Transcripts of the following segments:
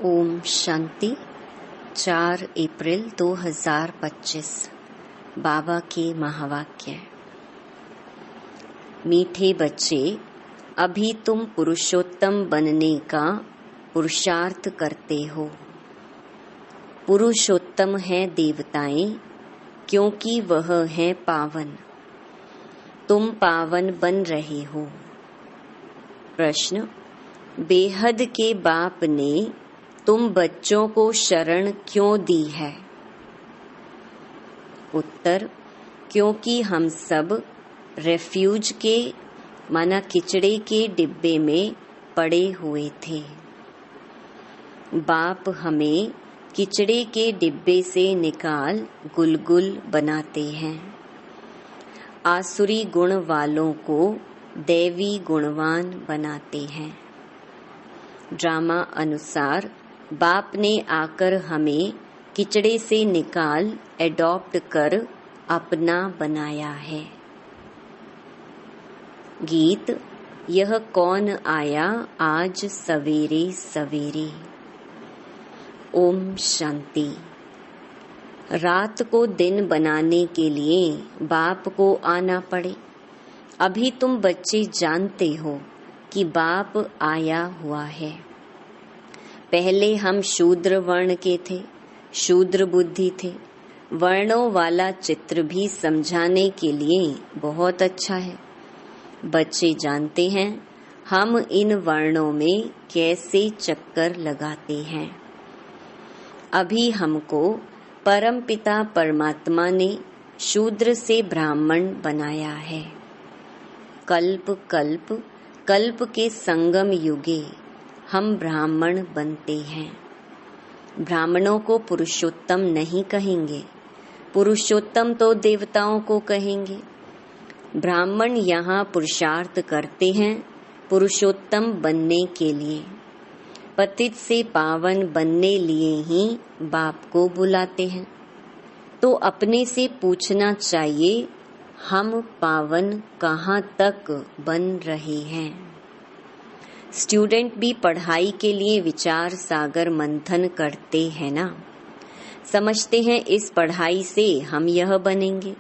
ओम शांति। 4 अप्रैल 2025 बाबा के महावाक्य। मीठे बच्चे, अभी तुम पुरुषोत्तम बनने का पुरुषार्थ करते हो। पुरुषोत्तम है देवताएं, क्योंकि वह है पावन। तुम पावन बन रहे हो। प्रश्न: बेहद के बाप ने तुम बच्चों को शरण क्यों दी है? उत्तर: क्योंकि हम सब रेफ्यूज के माना किचड़े के डिब्बे में पड़े हुए थे। बाप हमें किचड़े के डिब्बे से निकाल गुलगुल बनाते हैं। आसुरी गुण वालों को दैवी गुणवान बनाते हैं। ड्रामा अनुसार बाप ने आकर हमें किचड़े से निकाल एडॉप्ट कर अपना बनाया है। गीत: यह कौन आया आज सवेरे सवेरे। ओम शांति। रात को दिन बनाने के लिए बाप को आना पड़े। अभी तुम बच्चे जानते हो कि बाप आया हुआ है। पहले हम शूद्र वर्ण के थे, शूद्र बुद्धि थे। वर्णों वाला चित्र भी समझाने के लिए बहुत अच्छा है। बच्चे जानते हैं हम इन वर्णों में कैसे चक्कर लगाते हैं। अभी हमको परमपिता परमात्मा ने शूद्र से ब्राह्मण बनाया है। कल्प कल्प कल्प के संगम युगे हम ब्राह्मण बनते हैं। ब्राह्मणों को पुरुषोत्तम नहीं कहेंगे, पुरुषोत्तम तो देवताओं को कहेंगे। ब्राह्मण यहाँ पुरुषार्थ करते हैं पुरुषोत्तम बनने के लिए। पतित से पावन बनने लिए ही बाप को बुलाते हैं। तो अपने से पूछना चाहिए, हम पावन कहाँ तक बन रहे हैं? स्टूडेंट भी पढ़ाई के लिए विचार सागर मंथन करते हैं ना। समझते हैं इस पढ़ाई से हम यह बनेंगे।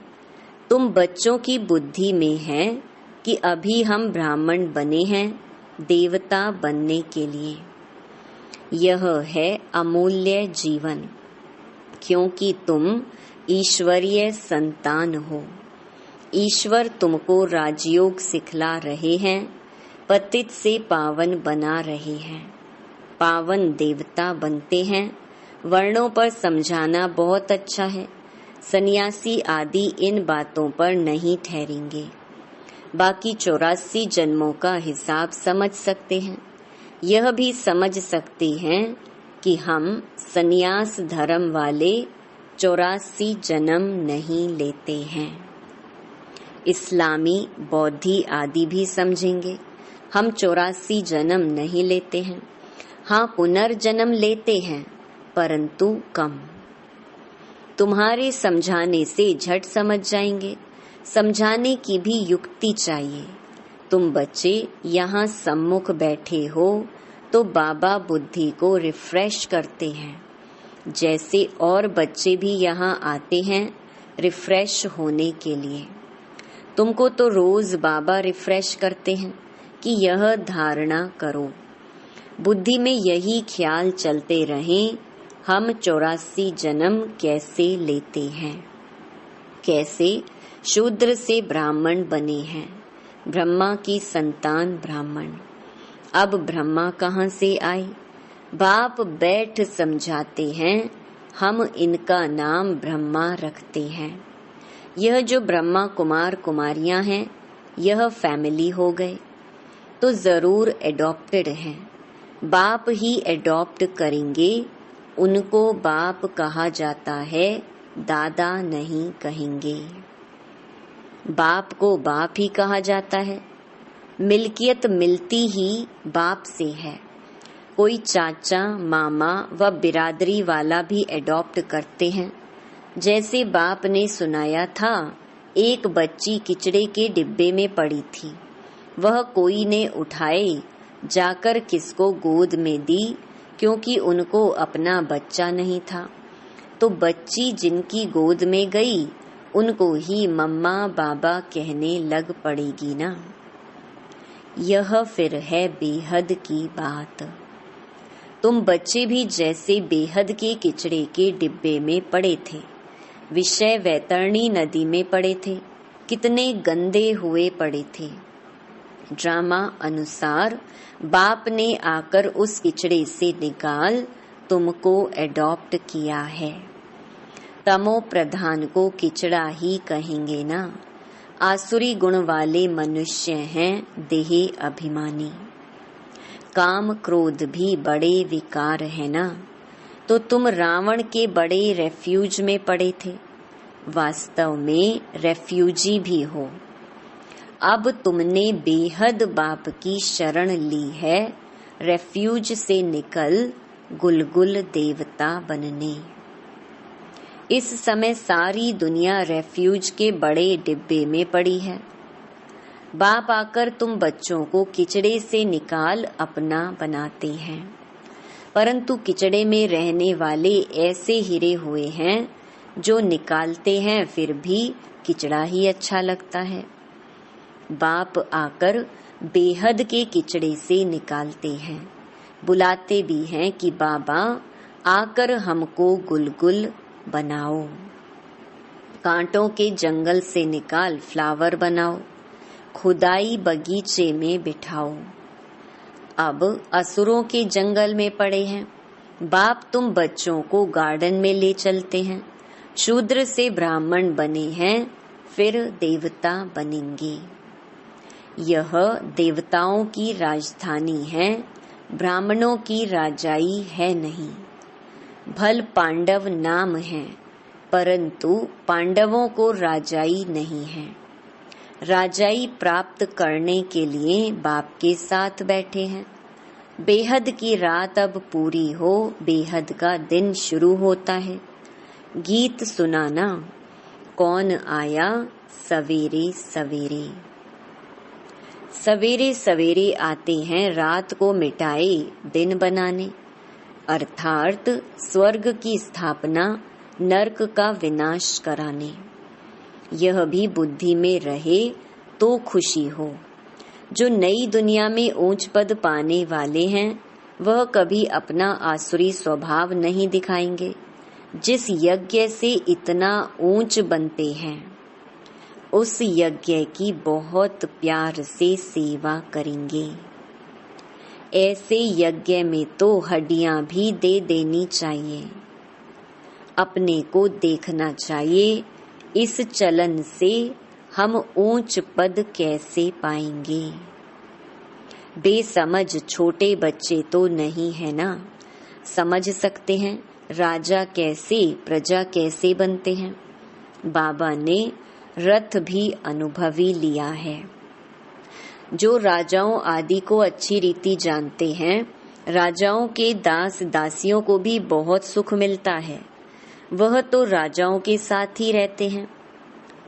तुम बच्चों की बुद्धि में है कि अभी हम ब्राह्मण बने हैं देवता बनने के लिए। यह है अमूल्य जीवन, क्योंकि तुम ईश्वरीय संतान हो। ईश्वर तुमको राजयोग सिखला रहे हैं, पतित से पावन बना रहे हैं। पावन देवता बनते हैं। वर्णों पर समझाना बहुत अच्छा है। सन्यासी आदि इन बातों पर नहीं ठहरेंगे। बाकी 84 जन्मों का हिसाब समझ सकते हैं। यह भी समझ सकते हैं कि हम सन्यास धर्म वाले 84 जन्म नहीं लेते हैं। इस्लामी बौद्धि आदि भी समझेंगे हम 84 जन्म नहीं लेते हैं। हाँ, पुनर्जन्म लेते हैं, परंतु कम। तुम्हारे समझाने से झट समझ जाएंगे। समझाने की भी युक्ति चाहिए। तुम बच्चे यहाँ सम्मुख बैठे हो तो बाबा बुद्धि को रिफ्रेश करते हैं। जैसे और बच्चे भी यहाँ आते हैं रिफ्रेश होने के लिए। तुमको तो रोज बाबा रिफ्रेश करते हैं कि यह धारणा करो। बुद्धि में यही ख्याल चलते रहें, हम 84 जन्म कैसे लेते हैं, कैसे शूद्र से ब्राह्मण बने हैं। ब्रह्मा की संतान ब्राह्मण। अब ब्रह्मा कहाँ से आए? बाप बैठ समझाते हैं, हम इनका नाम ब्रह्मा रखते हैं। यह जो ब्रह्मा कुमार कुमारियां हैं, यह फैमिली हो गए तो जरूर एडॉप्टेड हैं। बाप ही एडॉप्ट करेंगे। उनको बाप कहा जाता है, दादा नहीं कहेंगे। बाप को बाप ही कहा जाता है। मिल्कियत मिलती ही बाप से है। कोई चाचा मामा व बिरादरी वाला भी एडॉप्ट करते हैं। जैसे बाप ने सुनाया था, एक बच्ची किचड़े के डिब्बे में पड़ी थी। वह कोई ने उठाए, जाकर किसको गोद में दी क्योंकि उनको अपना बच्चा नहीं था। तो बच्ची जिनकी गोद में गई उनको ही मम्मा बाबा कहने लग पड़ेगी ना। यह फिर है बेहद की बात। तुम बच्चे भी जैसे बेहद के किचड़े के डिब्बे में पड़े थे, विषय वैतरणी नदी में पड़े थे, कितने गंदे हुए पड़े थे। ड्रामा अनुसार बाप ने आकर उस किचड़े से निकाल तुमको एडॉप्ट किया है। तमो प्रधान को किचड़ा ही कहेंगे ना। आसुरी गुण वाले मनुष्य हैं देह अभिमानी। काम क्रोध भी बड़े विकार है ना। तो तुम रावण के बड़े रेफ्यूज में पड़े थे, वास्तव में रेफ्यूजी भी हो। अब तुमने बेहद बाप की शरण ली है, रेफ्यूज से निकल गुलगुल देवता बनने। इस समय सारी दुनिया रेफ्यूज के बड़े डिब्बे में पड़ी है। बाप आकर तुम बच्चों को किचड़े से निकाल अपना बनाते हैं, परंतु किचड़े में रहने वाले ऐसे हिरे हुए हैं जो निकालते हैं फिर भी किचड़ा ही अच्छा लगता है। बाप आकर बेहद के किचड़े से निकालते हैं, बुलाते भी हैं कि बाबा आकर हमको गुलगुल बनाओ। कांटों के जंगल से निकाल फ्लावर बनाओ, खुदाई बगीचे में बिठाओ। अब असुरों के जंगल में पड़े हैं, बाप तुम बच्चों को गार्डन में ले चलते हैं। शूद्र से ब्राह्मण बने हैं, फिर देवता बनेंगे। यह देवताओं की राजधानी है, ब्राह्मणों की राजाई है नहीं। भल पांडव नाम है, परंतु पांडवों को राजाई नहीं है। राजाई प्राप्त करने के लिए बाप के साथ बैठे हैं। बेहद की रात अब पूरी हो, बेहद का दिन शुरू होता है। गीत सुनाना, कौन आया सवेरे सवेरे। सवेरे सवेरे आते हैं रात को मिटाए दिन बनाने, अर्थात स्वर्ग की स्थापना, नरक का विनाश कराने। यह भी बुद्धि में रहे तो खुशी हो। जो नई दुनिया में ऊंच पद पाने वाले हैं वह कभी अपना आसुरी स्वभाव नहीं दिखाएंगे। जिस यज्ञ से इतना ऊंच बनते हैं उस यज्ञ की बहुत प्यार से सेवा करेंगे। ऐसे यज्ञ में तो हड्डियां भी दे देनी चाहिए। अपने को देखना चाहिए, इस चलन से हम ऊंच पद कैसे पाएंगे। बेसमझ छोटे बच्चे तो नहीं है ना, समझ सकते हैं राजा कैसे प्रजा कैसे बनते हैं। बाबा ने रथ भी अनुभवी लिया है। जो राजाओं आदि को अच्छी रीति जानते हैं, राजाओं के दास दासियों को भी बहुत सुख मिलता है। वह तो राजाओं के साथ ही रहते हैं,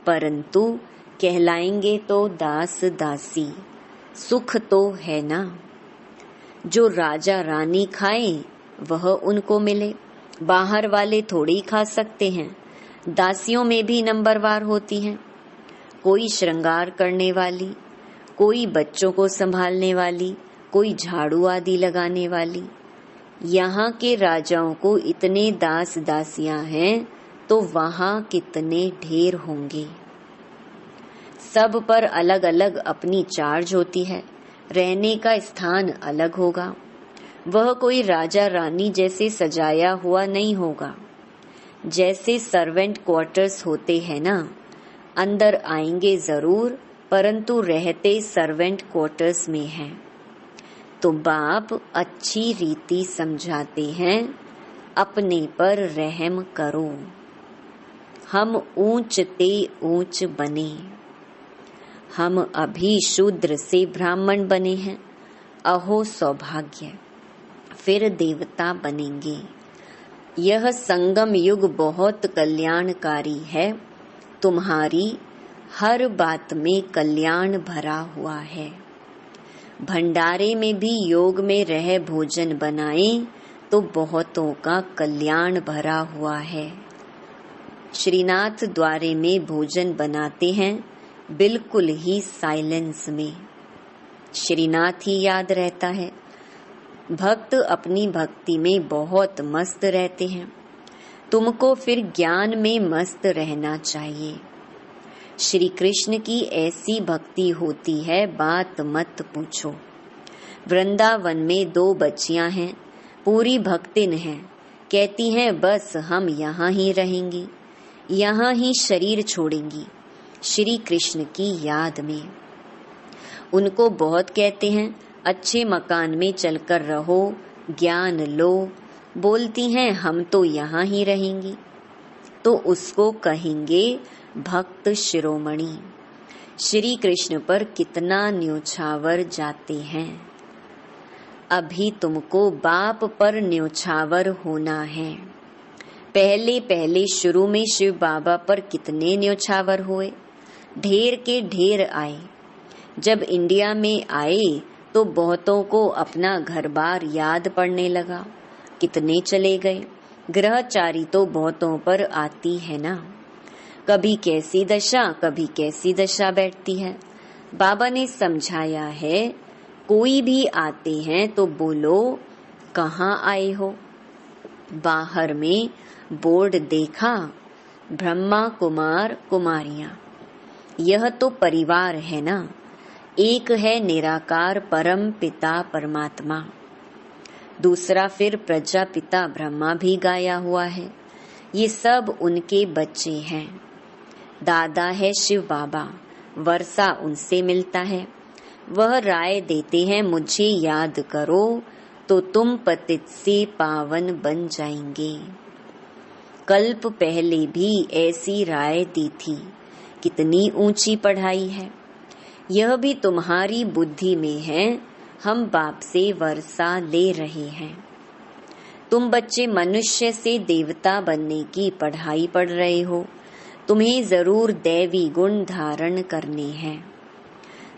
परंतु कहलाएंगे तो दास दासी। सुख तो है ना। जो राजा रानी खाए वह उनको मिले, बाहर वाले थोड़ी खा सकते हैं। दासियों में भी नंबरवार होती हैं, कोई श्रृंगार करने वाली, कोई बच्चों को संभालने वाली, कोई झाड़ू आदि लगाने वाली। यहाँ के राजाओं को इतने दास दासियां हैं तो वहाँ कितने ढेर होंगे। सब पर अलग अलग अपनी चार्ज होती है, रहने का स्थान अलग होगा। वह कोई राजा रानी जैसे सजाया हुआ नहीं होगा। जैसे सर्वेंट क्वार्टर्स होते हैं ना, अंदर आएंगे जरूर परंतु रहते सर्वेंट क्वार्टर्स में हैं। तो बाप अच्छी रीति समझाते हैं, अपने पर रहम करो, हम ऊंच ते ऊंच बने। हम अभी शूद्र से ब्राह्मण बने हैं, अहो सौभाग्य, फिर देवता बनेंगे। यह संगम युग बहुत कल्याणकारी है, तुम्हारी हर बात में कल्याण भरा हुआ है। भंडारे में भी योग में रह भोजन बनाएं तो बहुतों का कल्याण भरा हुआ है। श्रीनाथ द्वारे में भोजन बनाते हैं, बिल्कुल ही साइलेंस में। श्रीनाथ ही याद रहता है। भक्त अपनी भक्ति में बहुत मस्त रहते हैं। तुमको फिर ज्ञान में मस्त रहना चाहिए। श्री कृष्ण की ऐसी भक्ति होती है, बात मत पूछो। वृंदावन में 2 बच्चियां हैं, पूरी भक्तिन हैं। कहती हैं बस हम यहाँ ही रहेंगी, यहाँ ही शरीर छोड़ेंगी श्री कृष्ण की याद में। उनको बहुत कहते हैं अच्छे मकान में चलकर रहो, ज्ञान लो। बोलती हैं हम तो यहाँ ही रहेंगी। तो उसको कहेंगे भक्त शिरोमणि। श्री कृष्ण पर कितना न्योछावर जाते हैं। अभी तुमको बाप पर न्योछावर होना है। पहले पहले शुरू में शिव बाबा पर कितने न्योछावर हुए, ढेर के ढेर आए। जब इंडिया में आए तो बहुतों को अपना घर बार याद पड़ने लगा, कितने चले गए। ग्रहचारी तो बहुतों पर आती है ना, कभी कैसी दशा कभी कैसी दशा बैठती है। बाबा ने समझाया है, कोई भी आते हैं तो बोलो कहाँ आए हो। बाहर में बोर्ड देखा, ब्रह्मा कुमार कुमारियां, यह तो परिवार है ना। एक है निराकार परम पिता परमात्मा, दूसरा फिर प्रजापिता ब्रह्मा भी गाया हुआ है। ये सब उनके बच्चे हैं। दादा है शिव बाबा, वर्षा उनसे मिलता है। वह राय देते हैं मुझे याद करो तो तुम पतित से पावन बन जाएंगे। कल्प पहले भी ऐसी राय दी थी। कितनी ऊंची पढ़ाई है। यह भी तुम्हारी बुद्धि में है। हम बाप से वर्षा ले रहे हैं। तुम बच्चे मनुष्य से देवता बनने की पढ़ाई पढ़ रहे हो। तुम्हें जरूर दैवी गुण धारण करने हैं।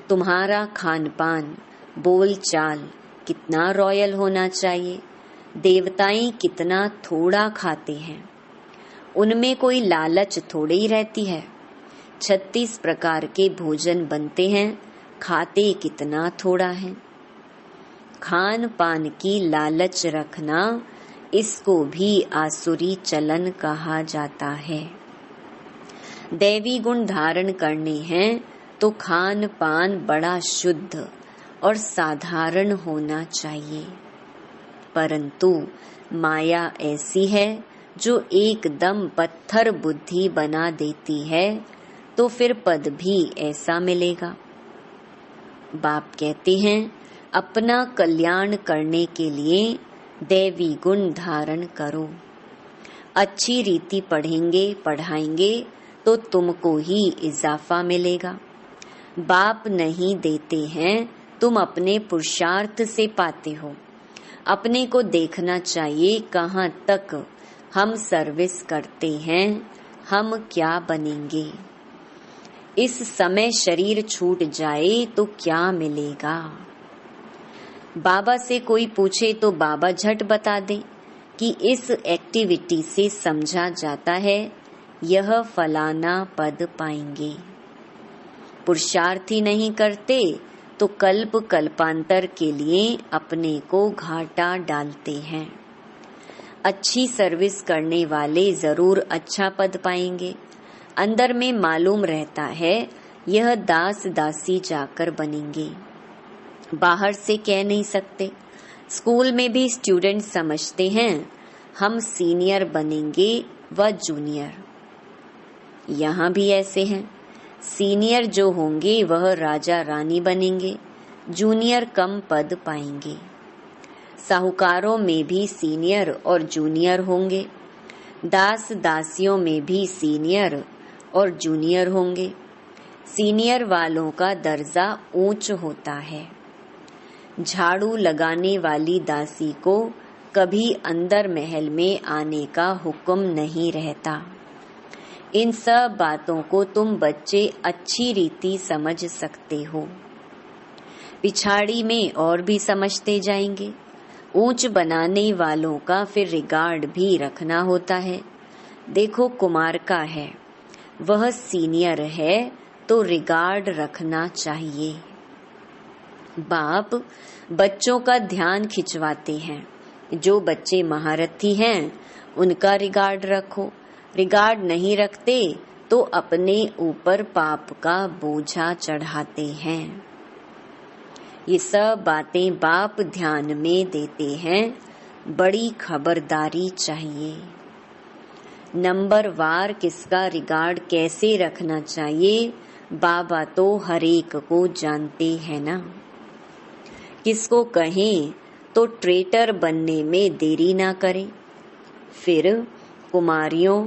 तुम्हारा खान पान बोल चाल कितना रॉयल होना चाहिए। देवताएं कितना थोड़ा खाते हैं, उनमें कोई लालच थोड़ी ही रहती है। 36 प्रकार के भोजन बनते हैं, खाते कितना थोड़ा है। खान पान की लालच रखना, इसको भी आसुरी चलन कहा जाता है। दैवी गुण धारण करने हैं तो खान पान बड़ा शुद्ध और साधारण होना चाहिए। परंतु माया ऐसी है जो एकदम पत्थर बुद्धि बना देती है, तो फिर पद भी ऐसा मिलेगा। बाप कहते हैं अपना कल्याण करने के लिए दैवी गुण धारण करो। अच्छी रीति पढ़ेंगे पढ़ाएंगे तो तुमको ही इजाफा मिलेगा। बाप नहीं देते हैं, तुम अपने पुरुषार्थ से पाते हो। अपने को देखना चाहिए कहाँ तक हम सर्विस करते हैं, हम क्या बनेंगे। इस समय शरीर छूट जाए तो क्या मिलेगा। बाबा से कोई पूछे तो बाबा झट बता दे कि इस एक्टिविटी से समझा जाता है यह फलाना पद पाएंगे। पुरुषार्थ ही नहीं करते तो कल्प कल्पांतर के लिए अपने को घाटा डालते हैं। अच्छी सर्विस करने वाले जरूर अच्छा पद पाएंगे। अंदर में मालूम रहता है यह दास दासी जाकर बनेंगे, बाहर से कह नहीं सकते। स्कूल में भी स्टूडेंट समझते हैं हम सीनियर बनेंगे व जूनियर। यहाँ भी ऐसे हैं, सीनियर जो होंगे वह राजा रानी बनेंगे, जूनियर कम पद पाएंगे। साहूकारों में भी सीनियर और जूनियर होंगे, दास दासियों में भी सीनियर और जूनियर होंगे। सीनियर वालों का दर्जा ऊंच होता है। झाड़ू लगाने वाली दासी को कभी अंदर महल में आने का हुक्म नहीं रहता। इन सब बातों को तुम बच्चे अच्छी रीति समझ सकते हो। पिछाड़ी में और भी समझते जाएंगे। ऊंच बनाने वालों का फिर रिगार्ड भी रखना होता है। देखो कुमार का है, वह सीनियर है तो रिगार्ड रखना चाहिए। बाप बच्चों का ध्यान खिंचवाते हैं। जो बच्चे महारथी हैं उनका रिगार्ड रखो। रिगार्ड नहीं रखते तो अपने ऊपर पाप का बोझा चढ़ाते हैं। ये सब बातें बाप ध्यान में देते हैं। बड़ी खबरदारी चाहिए। नंबर वार किसका रिगार्ड कैसे रखना चाहिए बाबा तो हरेक को जानते हैं ना। किसको कहें तो ट्रेटर बनने में देरी ना करें। फिर कुमारियों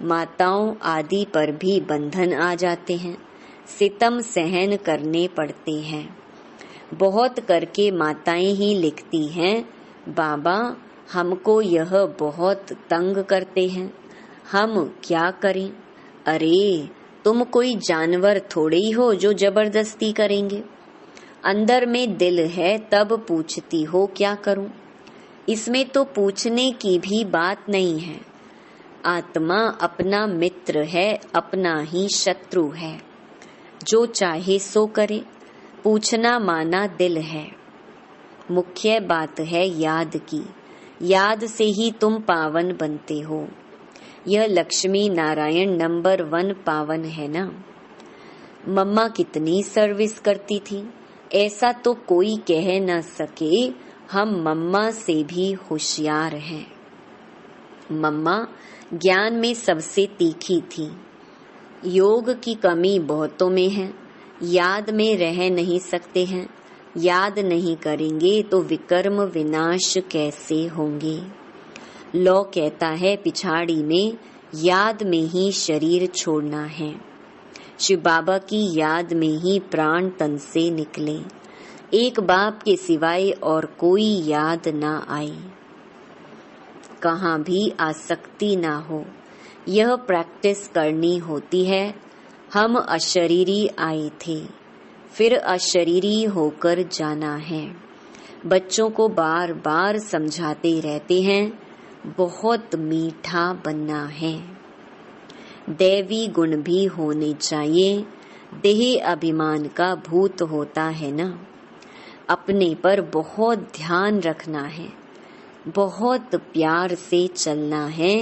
माताओं आदि पर भी बंधन आ जाते हैं, सितम सहन करने पड़ते हैं। बहुत करके माताएं ही लिखती हैं, बाबा हमको यह बहुत तंग करते हैं, हम क्या करें। अरे तुम कोई जानवर थोड़े ही हो जो जबरदस्ती करेंगे। अंदर में दिल है तब पूछती हो क्या करूं। इसमें तो पूछने की भी बात नहीं है। आत्मा अपना मित्र है, अपना ही शत्रु है। जो चाहे सो करे, पूछना माना दिल है। मुख्य बात है याद की। याद से ही तुम पावन बनते हो। यह लक्ष्मी नारायण नंबर 1 पावन है ना। मम्मा कितनी सर्विस करती थी, ऐसा तो कोई कह न सके। हम मम्मा से भी होशियार हैं। मम्मा ज्ञान में सबसे तीखी थी। योग की कमी बहुतों में है। याद में रह नहीं सकते हैं। याद नहीं करेंगे तो विकर्म विनाश कैसे होंगे। लौ कहता है पिछाड़ी में याद में ही शरीर छोड़ना है। शिव बाबा की याद में ही प्राण तन से निकले। एक बाप के सिवाय और कोई याद ना आए। कहाँ भी आसक्ति ना हो। यह प्रैक्टिस करनी होती है। हम अशरीरी आए थे, फिर अशरीरी होकर जाना है। बच्चों को बार बार समझाते रहते हैं, बहुत मीठा बनना है। दैवी गुण भी होने चाहिए। देह अभिमान का भूत होता है ना। अपने पर बहुत ध्यान रखना है। बहुत प्यार से चलना है।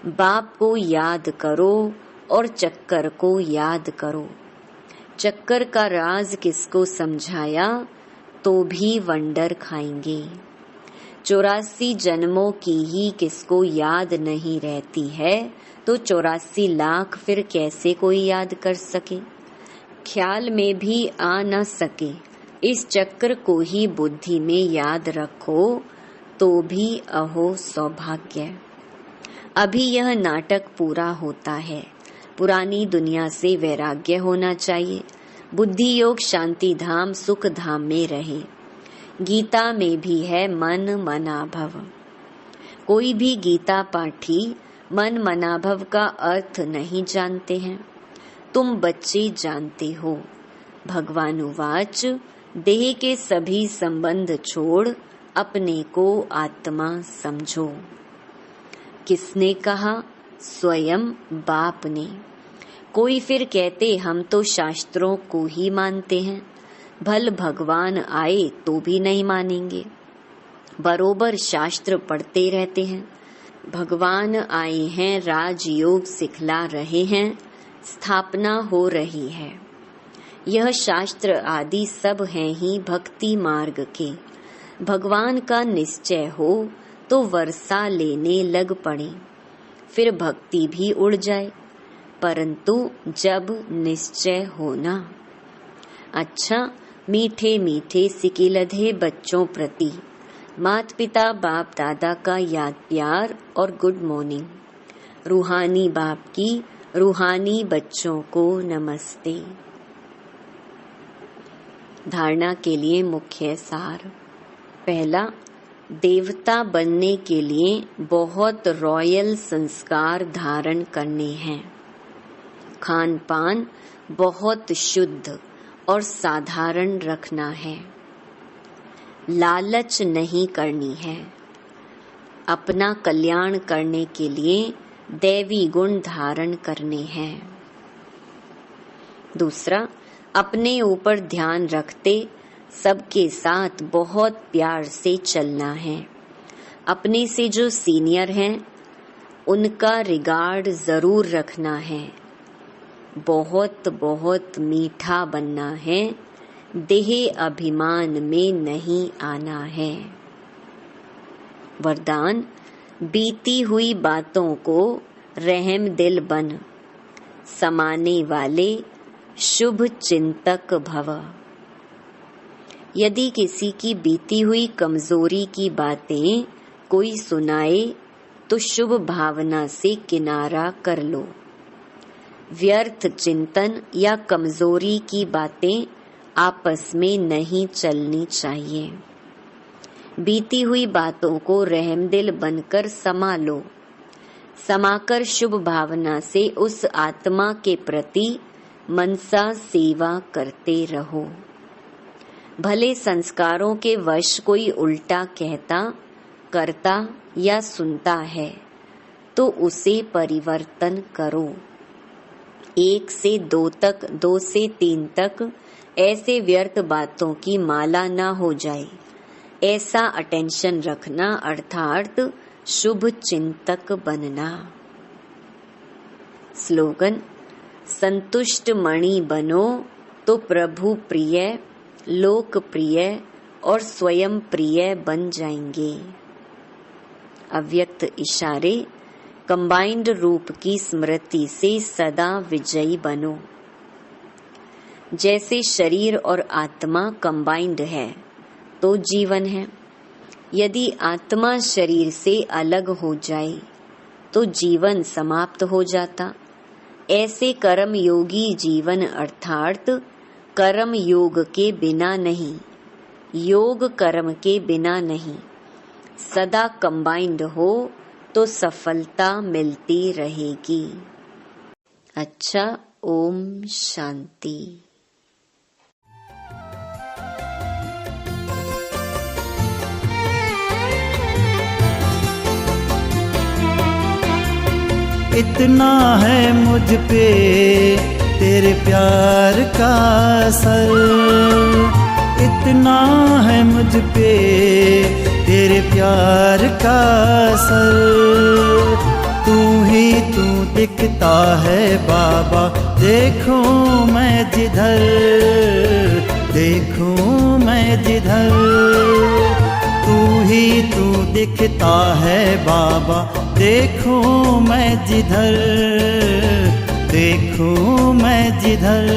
बाप को याद करो और चक्कर को याद करो। चक्कर का राज किसको समझाया तो भी वंडर खाएंगे। 84 जन्मों की ही किसको याद नहीं रहती है तो 84 लाख फिर कैसे कोई याद कर सके। ख्याल में भी आ न सके। इस चक्र को ही बुद्धि में याद रखो तो भी अहो सौभाग्य। अभी यह नाटक पूरा होता है। पुरानी दुनिया से वैराग्य होना चाहिए। बुद्धि योग शांति धाम सुख धाम में रहे। गीता में भी है मन मनाभव। कोई भी गीता पाठी मन मनाभव का अर्थ नहीं जानते हैं। तुम बच्चे जानते हो। भगवान उवाच देह के सभी संबंध छोड़ अपने को आत्मा समझो। किसने कहा? स्वयं बाप ने। कोई फिर कहते हम तो शास्त्रों को ही मानते हैं। भल भगवान आए तो भी नहीं मानेंगे। बरोबर शास्त्र पढ़ते रहते हैं। भगवान आए हैं, राजयोग सिखला रहे हैं, स्थापना हो रही है। यह शास्त्र आदि सब हैं ही भक्ति मार्ग के। भगवान का निश्चय हो तो वर्षा लेने लग पड़े, फिर भक्ति भी उड़ जाए। परंतु जब निश्चय होना। अच्छा, मीठे मीठे सिकिलधे बच्चों प्रति माता पिता बाप दादा का याद प्यार और गुड मॉर्निंग। रूहानी बाप की रूहानी बच्चों को नमस्ते। धारणा के लिए मुख्य सार। पहला, देवता बनने के लिए बहुत रॉयल संस्कार धारण करने हैं। खान पान बहुत शुद्ध और साधारण रखना है। लालच नहीं करनी है। अपना कल्याण करने के लिए दैवी गुण धारण करने हैं। दूसरा, अपने ऊपर ध्यान रखते सबके साथ बहुत प्यार से चलना है। अपने से जो सीनियर हैं उनका रिगार्ड जरूर रखना है। बहुत बहुत मीठा बनना है, देह अभिमान में नहीं आना है। वरदान, बीती हुई बातों को रहम दिल बन, समाने वाले शुभ चिंतक भव। यदि किसी की बीती हुई कमजोरी की बातें कोई सुनाए तो शुभ भावना से किनारा कर लो। व्यर्थ चिंतन या कमजोरी की बातें आपस में नहीं चलनी चाहिए। बीती हुई बातों को रहमदिल बनकर समा लो। समाकर शुभ भावना से उस आत्मा के प्रति मनसा सेवा करते रहो। भले संस्कारों के वश कोई उल्टा कहता, करता या सुनता है तो उसे परिवर्तन करो। 1 से 2 तक, 2 से 3 तक ऐसे व्यर्थ बातों की माला ना हो जाए, ऐसा अटेंशन रखना, अर्थात शुभ चिंतक बनना। स्लोगन, संतुष्ट मणि बनो तो प्रभु प्रिय, लोकप्रिय और स्वयं प्रिय बन जाएंगे। अव्यक्त इशारे, कंबाइंड रूप की स्मृति से सदा विजयी बनो। जैसे शरीर और आत्मा कंबाइंड है तो जीवन है। यदि आत्मा शरीर से अलग हो जाए तो जीवन समाप्त हो जाता। ऐसे कर्म योगी जीवन अर्थात कर्म योग के बिना नहीं, योग कर्म के बिना नहीं, सदा कंबाइंड हो तो सफलता मिलती रहेगी। अच्छा, ओम शांति। इतना है मुझ पे तेरे प्यार का असर, इतना है मुझ पे तेरे प्यार का असर। तू ही तू दिखता है बाबा, देखूं मैं जिधर, देखूं मैं जिधर। तू ही तू दिखता है बाबा, देखूं मैं जिधर, देखूं मैं जिधर।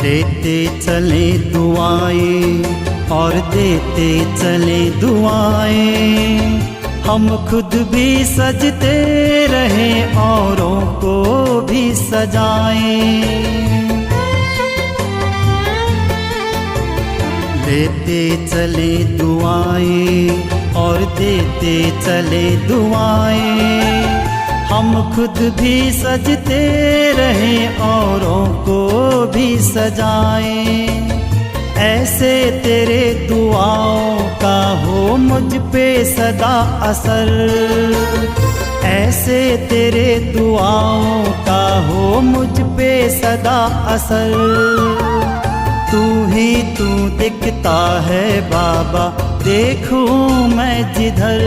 लेते चले दुआएं और देते चले दुआएं, हम खुद भी सजते रहे औरों को भी सजाएं। लेते चले दुआएं और देते चले दुआएं, हम खुद भी सजते रहे औरों को भी सजाएं। ऐसे तेरे दुआओं का हो मुझ पे सदा असर, ऐसे तेरे दुआओं का हो मुझ पे सदा असर। तू ही तू दिखता है बाबा, देखूं मैं जिधर,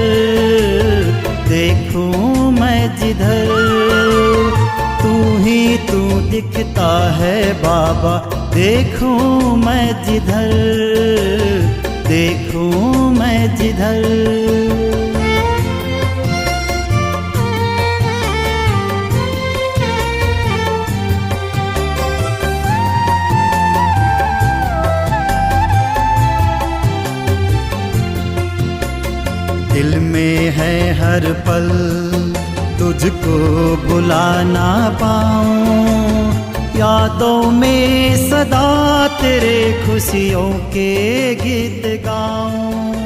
देखूं मैं जिधर। तू ही तू दिखता है बाबा, देखूं मैं जिधर, देखूं मैं जिधर। दिल में है हर पल तुझको बुला ना पाऊं, यादों में सदा तेरे खुशियों के गीत गाऊं।